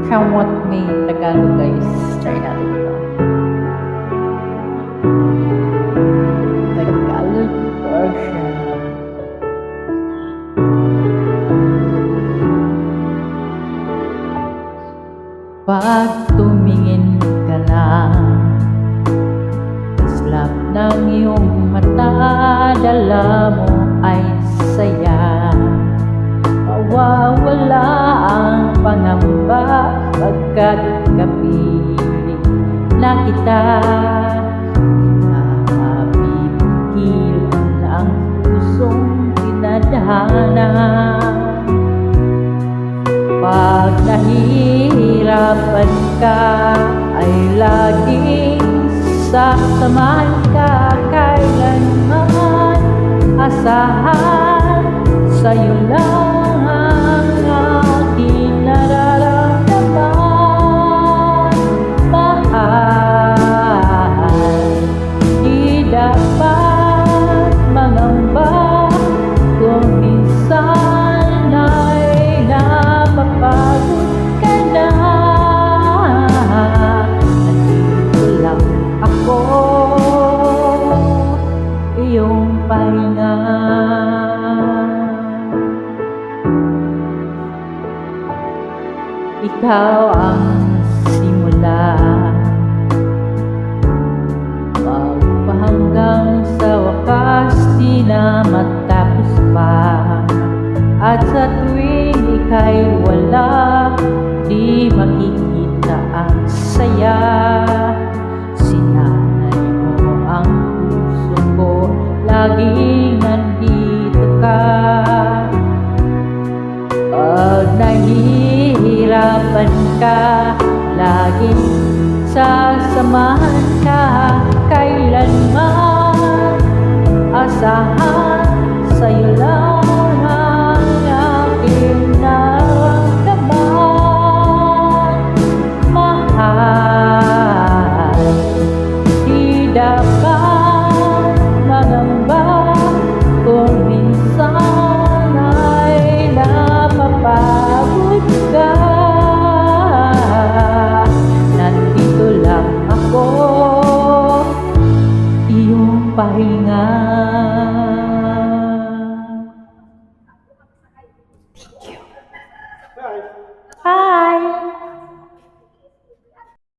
Come with me, Tagalog guys. Try natin ito. Tagalog version. Pag tumingin ka lang, kaslap ng iyong mata, dala mo ay saya. Mawawala ang pangamba pagkat kapiling na kita. Napipigil ang pusong pinadhana. Pag nahihirapan ka ay laging sasamahan ka. Kailanman asahan, sa'yo lang ang aking nararamdaman. Mahal, di dapat mangamba kung minsan ay napapagod ka na. Nandito lang ako, iyong pahinga. Ikaw ang simula, hanggang sa wakas di na matapos pa. At sa tuwing ika'y wala, di makikita ang saya. Sinanay mo ang puso ko, laging nandito ka. Pag nahihirapan ka, laging sasamahan ka. Kailanman asahan, sa'yo lang ang aking nararamdaman. Mahal, di dapat mangamba kung minsan ay napapagod ka. Nandito lang ako, iyong pahinga. Thank you. Hi!